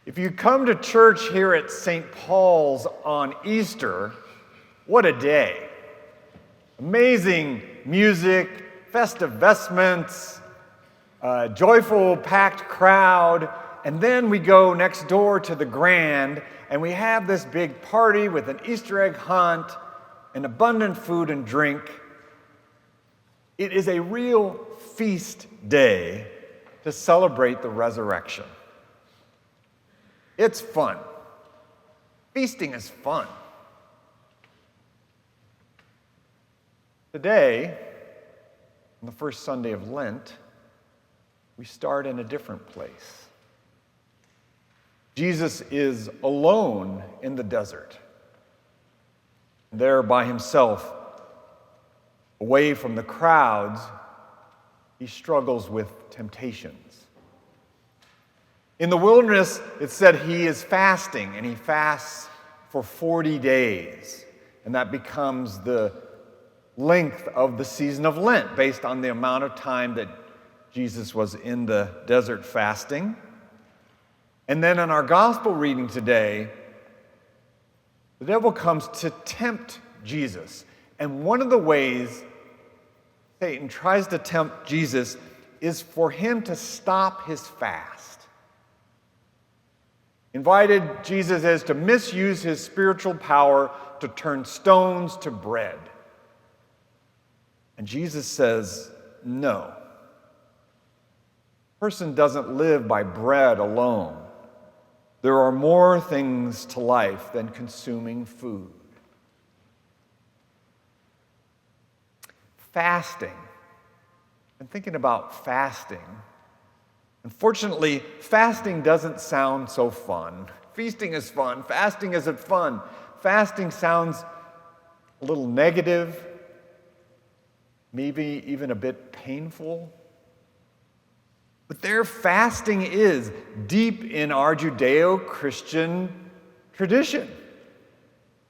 If you come to church here at St. Paul's on Easter, what a day. Amazing music, festive vestments, joyful, packed crowd, and then we go next door to the Grand, and we have this big party with an Easter egg hunt and abundant food and drink. It is a real feast day to celebrate the resurrection. It's fun. Feasting is fun. Today, on the first Sunday of Lent, we start in a different place. Jesus is alone in the desert, there by himself, away from the crowds. He struggles with temptations. In the wilderness, it said he is fasting, and he fasts for 40 days, and that becomes the length of the season of Lent based on the amount of time that Jesus was in the desert fasting. And then in our gospel reading today, the devil comes to tempt Jesus. And one of the ways Satan tries to tempt Jesus is for him to stop his fast. Invited Jesus is to misuse his spiritual power to turn stones to bread. And Jesus says, no. A person doesn't live by bread alone. There are more things to life than consuming food. Fasting. I'm thinking about fasting. Unfortunately, fasting doesn't sound so fun. Feasting is fun. Fasting isn't fun. Fasting sounds a little negative, maybe even a bit painful. But their fasting is deep in our Judeo-Christian tradition.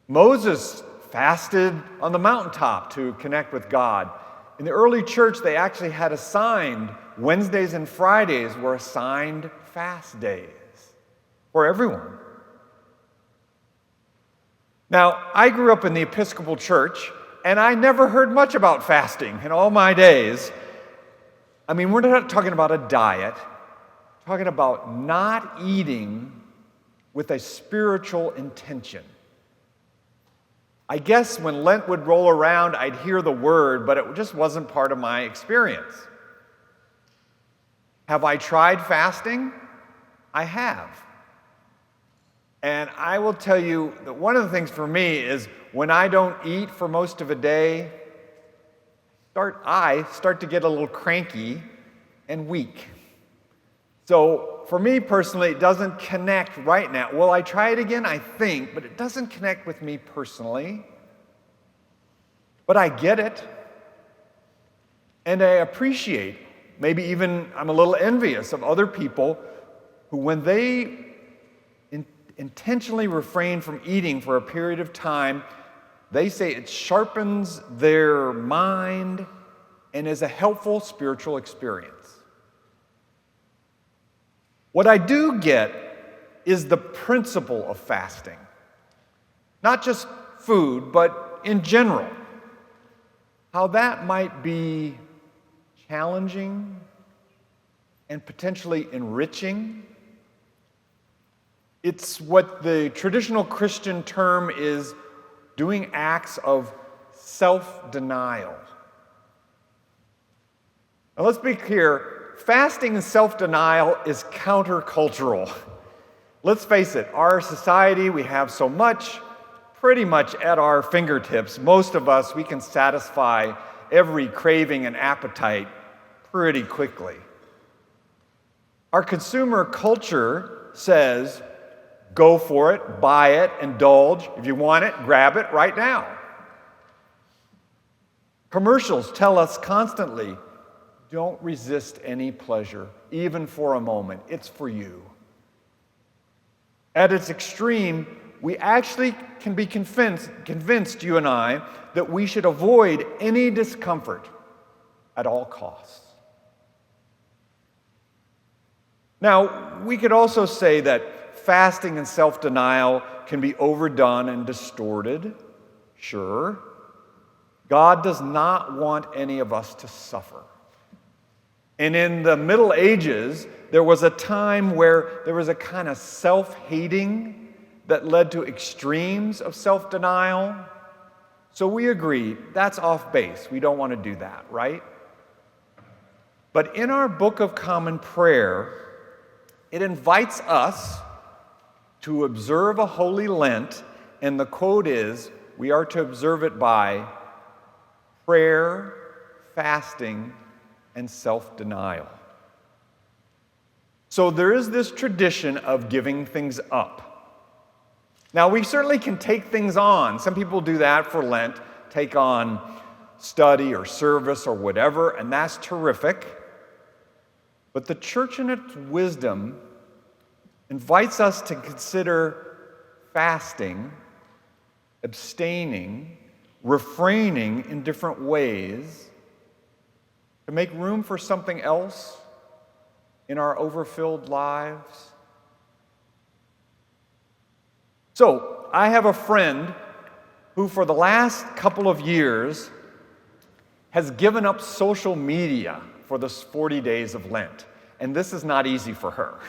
Moses fasted on the mountaintop to connect with God. In the early church, they actually had assigned Wednesdays and Fridays were assigned fast days for everyone. Now, I grew up in the Episcopal Church, and I never heard much about fasting in all my days. I mean, we're not talking about a diet, we're talking about not eating with a spiritual intention. I guess when Lent would roll around, I'd hear the word, but it just wasn't part of my experience. Have I tried fasting? I have. And I will tell you that one of the things for me is when I don't eat for most of a day, I start to get a little cranky and weak. So for me personally, it doesn't connect right now. Will I try it again? I think, but it doesn't connect with me personally. But I get it. And I appreciate, maybe even I'm a little envious of other people who, when they intentionally refrain from eating for a period of time, they say it sharpens their mind and is a helpful spiritual experience. What I do get is the principle of fasting. Not just food, but in general. How that might be challenging and potentially enriching. It's what the traditional Christian term is doing acts of self-denial. Now let's be clear, fasting and self-denial is countercultural. Let's face it, our society, we have so much, pretty much at our fingertips. Most of us, we can satisfy every craving and appetite pretty quickly. Our consumer culture says, go for it, buy it, indulge. If you want it, grab it right now. Commercials tell us constantly, don't resist any pleasure, even for a moment. It's for you. At its extreme, we actually can be convinced, you and I, that we should avoid any discomfort at all costs. Now, we could also say that fasting and self-denial can be overdone and distorted. Sure. God does not want any of us to suffer. And in the Middle Ages, there was a time where there was a kind of self-hating that led to extremes of self-denial. So we agree, that's off base. We don't want to do that, right? But in our Book of Common Prayer, it invites us to observe a Holy Lent, and the quote is, we are to observe it by prayer, fasting, and self-denial. So there is this tradition of giving things up. Now, we certainly can take things on. Some people do that for Lent, take on study or service or whatever, and that's terrific. But the church in its wisdom invites us to consider fasting, abstaining, refraining in different ways to make room for something else in our overfilled lives. So, I have a friend who for the last couple of years has given up social media for the 40 days of Lent. And this is not easy for her.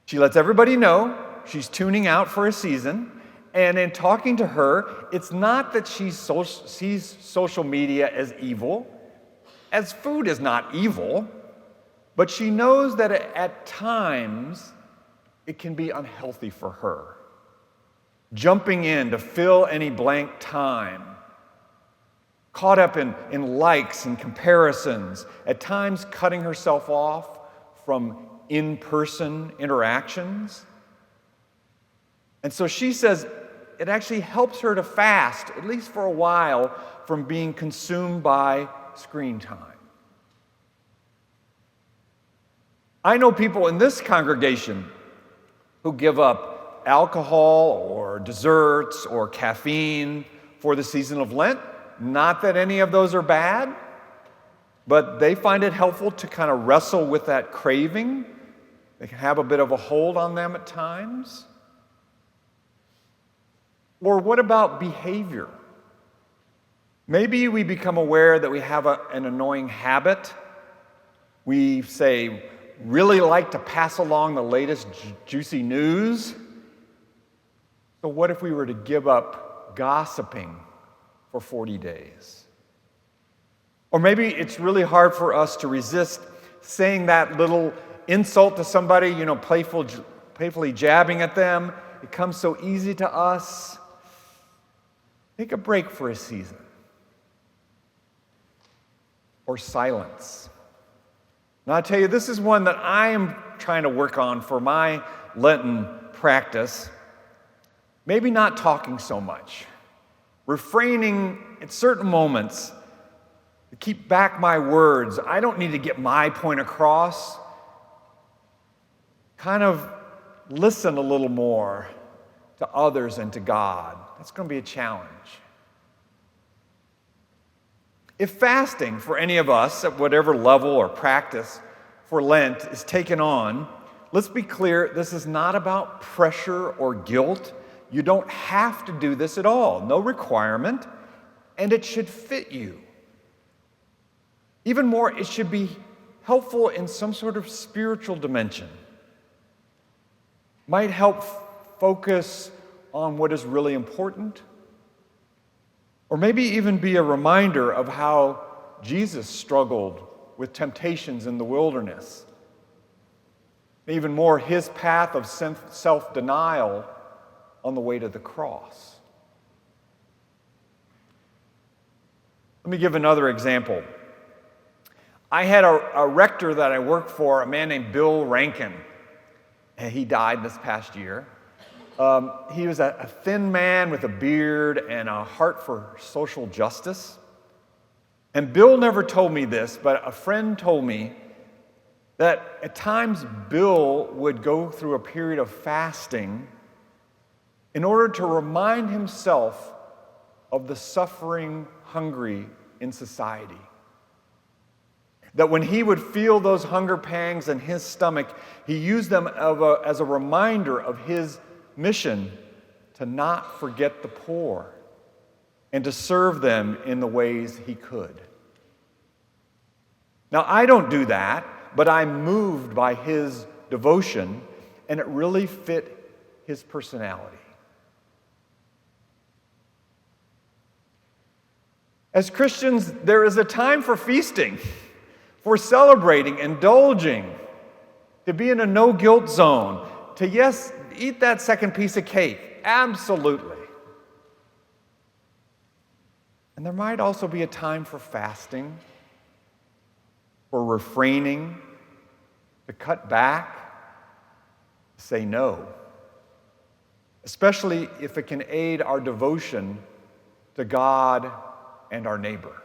She lets everybody know she's tuning out for a season. And in talking to her, it's not that she sees social media as evil, as food is not evil, but she knows that at times it can be unhealthy for her. Jumping in to fill any blank time, caught up in likes and comparisons, at times cutting herself off from in-person interactions. And so she says it actually helps her to fast, at least for a while, from being consumed by screen time. I know people in this congregation who give up alcohol or desserts or caffeine for the season of Lent. Not that any of those are bad, but they find it helpful to kind of wrestle with that craving. They can have a bit of a hold on them at times. Or what about behavior? Maybe we become aware that we have an annoying habit. We say, really like to pass along the latest juicy news. So what if we were to give up gossiping for 40 days? Or maybe it's really hard for us to resist saying that little insult to somebody, playfully jabbing at them. It comes so easy to us. Take a break for a season. Or silence. Now, I tell you, this is one that I am trying to work on for my Lenten practice. Maybe not talking so much. Refraining at certain moments to keep back my words. I don't need to get my point across. Kind of listen a little more to others and to God. That's going to be a challenge. If fasting for any of us at whatever level or practice for Lent is taken on, let's be clear, this is not about pressure or guilt. You don't have to do this at all, no requirement, and it should fit you. Even more, it should be helpful in some sort of spiritual dimension. Might help focus on what is really important, or maybe even be a reminder of how Jesus struggled with temptations in the wilderness. Even more, his path of self-denial on the way to the cross. Let me give another example. I had a rector that I worked for, a man named Bill Rankin, and he died this past year. He was a thin man with a beard and a heart for social justice. And Bill never told me this, but a friend told me that at times Bill would go through a period of fasting in order to remind himself of the suffering hungry in society. That when he would feel those hunger pangs in his stomach, he used them as a reminder of his mission to not forget the poor and to serve them in the ways he could. Now, I don't do that, but I'm moved by his devotion, and it really fit his personality. As Christians, there is a time for feasting, for celebrating, indulging, to be in a no-guilt zone, to, yes, eat that second piece of cake, absolutely. And there might also be a time for fasting, for refraining, to cut back, to say no, especially if it can aid our devotion to God and our neighbor.